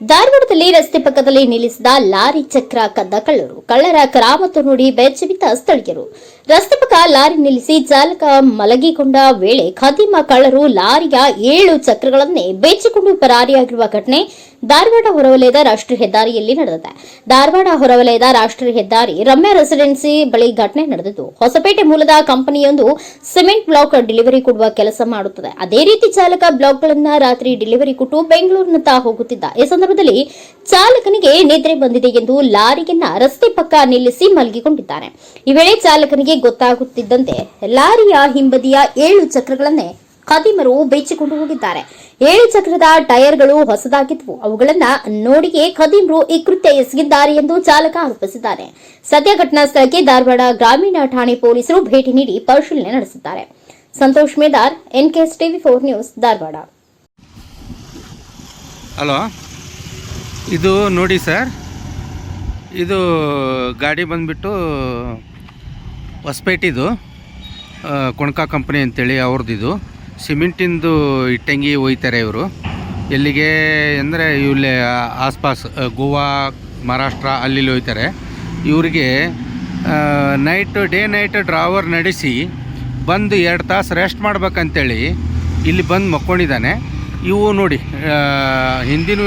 ಧಾರವಾಡದಲ್ಲಿ ರಸ್ತೆ ಪಕ್ಕದಲ್ಲಿ ನಿಲ್ಲಿಸಿದ ಲಾರಿ ಚಕ್ರ ಕದ್ದ ಕಳ್ಳರ ಕರಾಮತ್ತು ನೋಡಿ ಬೆಚ್ಚಬಿದ್ದ ಸ್ಥಳೀಯರು. ರಸ್ತೆ ಪಕ್ಕ ಲಾರಿ ನಿಲ್ಲಿಸಿ ಚಾಲಕ ಮಲಗಿಕೊಂಡ ವೇಳೆ ಖದೀಮ ಕಳ್ಳರು ಲಾರಿಯ 7 ಚಕ್ರಗಳನ್ನೇ ಬೆಚ್ಚಿಕೊಂಡು ಪರಾರಿಯಾಗಿರುವ ಘಟನೆ ಧಾರವಾಡ ಹೊರವಲಯದ ರಾಷ್ಟ್ರೀಯ ಹೆದ್ದಾರಿಯಲ್ಲಿ ನಡೆದಿದೆ. ಧಾರವಾಡ ಹೊರವಲಯದ ರಾಷ್ಟ್ರೀಯ ಹೆದ್ದಾರಿ ರಮ್ಯಾ ರೆಸಿಡೆನ್ಸಿ ಬಳಿ ಘಟನೆ ನಡೆದಿದ್ದು, ಹೊಸಪೇಟೆ ಮೂಲದ ಕಂಪನಿಯೊಂದು ಸಿಮೆಂಟ್ ಬ್ಲಾಕ್ ಡೆಲಿವರಿ ಕೊಡುವ ಕೆಲಸ ಮಾಡುತ್ತದೆ. ಅದೇ ರೀತಿ ಚಾಲಕ ಬ್ಲಾಕ್ಗಳನ್ನು ರಾತ್ರಿ ಡೆಲಿವರಿ ಕೊಟ್ಟು ಬೆಂಗಳೂರಿನತ್ತ ಹೋಗುತ್ತಿದ್ದ. ಈ ಸಂದರ್ಭದಲ್ಲಿ ಚಾಲಕನಿಗೆ ನಿದ್ರೆ ಬಂದಿದೆ ಎಂದು ಲಾರಿಯನ್ನ ರಸ್ತೆ ಪಕ್ಕ ನಿಲ್ಲಿಸಿ ಮಲಗಿಕೊಂಡಿದ್ದಾನೆ. ಈ ವೇಳೆ ಚಾಲಕನಿಗೆ ಗೊತ್ತಾಗುತ್ತಿದ್ದಂತೆ ಲಾರಿಯ ಹಿಂಬದಿಯ 7 ಚಕ್ರಗಳನ್ನೇ ಖದೀಮರು ಬೆಚ್ಚಿಕೊಂಡು ಹೋಗಿದ್ದಾರೆ. 7 ಚಕ್ರದ ಟೈರ್ಗಳು ಹೊಸದಾಗಿದ್ದವು. ಅವುಗಳನ್ನ ನೋಡಿಯೇ ಖದೀಮರು ಈ ಕೃತ್ಯ ಎಸಗಿದ್ದಾರೆ ಎಂದು ಚಾಲಕ ಆರೋಪಿಸಿದ್ದಾನೆ. ಸದ್ಯ ಘಟನಾ ಸ್ಥಳಕ್ಕೆ ಧಾರವಾಡ ಗ್ರಾಮೀಣ ಠಾಣೆ ಪೊಲೀಸರು ಭೇಟಿ ನೀಡಿ ಪರಿಶೀಲನೆ ನಡೆಸಿದ್ದಾರೆ. Santosh Medar, NKS TV4 news, Dharwad. Hello, ಇದು ನೋಡಿ ಸರ್, ಇದು ಗಾಡಿ ಬಂದುಬಿಟ್ಟು ಹೊಸಪೇಟಿದು ಕೊಣಕಾ ಕಂಪ್ನಿ ಅಂತೇಳಿ ಅವ್ರದ್ದಿದು ಸಿಮೆಂಟಿಂದು ಇಟ್ಟಂಗಿ ಒಯ್ತಾರೆ ಇವರು. ಎಲ್ಲಿಗೆ ಅಂದರೆ ಇಲ್ಲಿ ಆಸ್ಪಾಸ್ ಗೋವಾ, ಮಹಾರಾಷ್ಟ್ರ ಅಲ್ಲಿ ಒಯ್ತಾರೆ. ಇವರಿಗೆ ಡೇ ನೈಟ್ ಡ್ರಾವರ್ ನಡೆಸಿ ಬಂದು 2 ತಾಸು ರೆಸ್ಟ್ ಮಾಡ್ಬೇಕಂತೇಳಿ ಇಲ್ಲಿ ಬಂದು ಮಕ್ಕೊಂಡಿದ್ದಾನೆ. ಇವು ನೋಡಿ, ಹಿಂದಿನ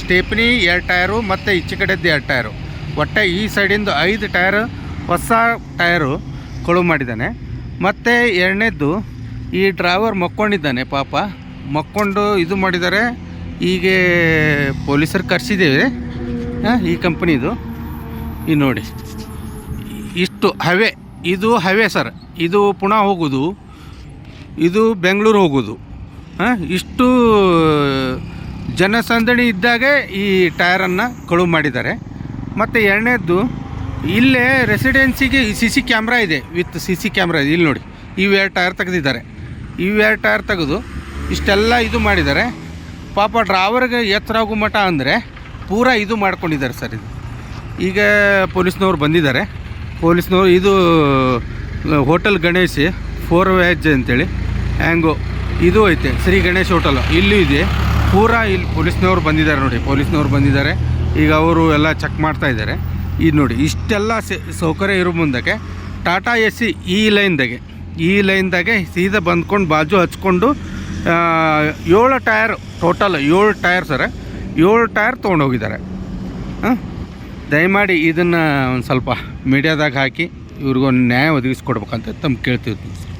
ಸ್ಟೇಪ್ನಿ 2 ಟೈರು ಮತ್ತು ಈಚೆ ಕಡೆದ್ದು 2 ಟೈರು, ಒಟ್ಟು ಈ ಸೈಡಿಂದು 5 ಟೈರು ಹೊಸ ಟೈರು ಕಳುವು ಮಾಡಿದ್ದಾನೆ. ಮತ್ತು ಎರಡನೇದ್ದು ಈ ಡ್ರೈವರ್ ಮಕ್ಕೊಂಡಿದ್ದಾನೆ. ಪಾಪ ಮಕ್ಕೊಂಡು ಇದು ಮಾಡಿದ್ದಾರೆ. ಈಗ ಪೊಲೀಸರು ಕರೆಸಿದ್ದೇವೆ ಈ ಕಂಪ್ನಿದು. ಈ ನೋಡಿ, ಇಷ್ಟು ಹವೆ, ಇದು ಹವೆ ಸರ್. ಇದು ಪುಣೆ ಹೋಗೋದು, ಇದು ಬೆಂಗಳೂರು ಹೋಗೋದು. ಇಷ್ಟು ಜನಸಂದಣಿ ಇದ್ದಾಗೆ ಈ ಟೈರನ್ನು ಕಳುವು ಮಾಡಿದ್ದಾರೆ. ಮತ್ತು ಎರಡನೇದ್ದು, ಇಲ್ಲೇ ರೆಸಿಡೆನ್ಸಿಗೆ CC ಕ್ಯಾಮ್ರಾ ಇದೆ, ವಿತ್ CC ಕ್ಯಾಮ್ರಾ ಇದೆ. ಇಲ್ಲಿ ನೋಡಿ, ಇವು 2 ಟೈರ್ ತೆಗೆದಿದ್ದಾರೆ. ಇವು 2 ಟೈರ್ ತೆಗೆದು ಇಷ್ಟೆಲ್ಲ ಇದು ಮಾಡಿದ್ದಾರೆ. ಪಾಪ ಡ್ರೈವರ್ಗೆ ಎತ್ತರ ಆಗೋ ಮಠ ಅಂದರೆ ಪೂರಾ ಇದು ಮಾಡ್ಕೊಂಡಿದ್ದಾರೆ ಸರ್. ಇದು ಈಗ ಪೊಲೀಸ್ನವ್ರು ಬಂದಿದ್ದಾರೆ. ಪೊಲೀಸ್ನವ್ರು ಇದು ಹೋಟೆಲ್ ಗಣೇಶ್ 4 ವೆಜ್ ಅಂತೇಳಿ ಹ್ಯಾಂಗೋ ಇದು ಐತೆ, ಶ್ರೀ ಗಣೇಶ್ ಹೋಟೆಲ್ ಇಲ್ಲೂ ಇದೆ. ಪೂರಾ ಇಲ್ಲಿ ಪೊಲೀಸ್ನವ್ರು ಬಂದಿದ್ದಾರೆ ನೋಡಿ, ಪೊಲೀಸ್ನವ್ರು ಬಂದಿದ್ದಾರೆ. ಈಗ ಅವರು ಎಲ್ಲ ಚೆಕ್ ಮಾಡ್ತಾ ಇದ್ದಾರೆ. ಇದು ನೋಡಿ, ಇಷ್ಟೆಲ್ಲ ಸೌಕರ್ಯ ಇರೋ ಮುಂದಕ್ಕೆ ಟಾಟಾ AC ಈ ಲೈನ್ದಾಗೆ ಸೀದಾ ಬಂದ್ಕೊಂಡು ಬಾಜು ಹಚ್ಕೊಂಡು 7 tyre, total 7 tyre sir, 7 tyre ತೊಗೊಂಡೋಗಿದ್ದಾರೆ. ದಯಮಾಡಿ ಇದನ್ನು ಒಂದು ಸ್ವಲ್ಪ ಮೀಡಿಯಾದಾಗ ಹಾಕಿ ಇವ್ರಿಗೊಂದು ನ್ಯಾಯ ಒದಗಿಸ್ಕೊಡ್ಬೇಕಂತ ತಮ್ಮ ಕೇಳ್ತೀವಿ ಸರ್.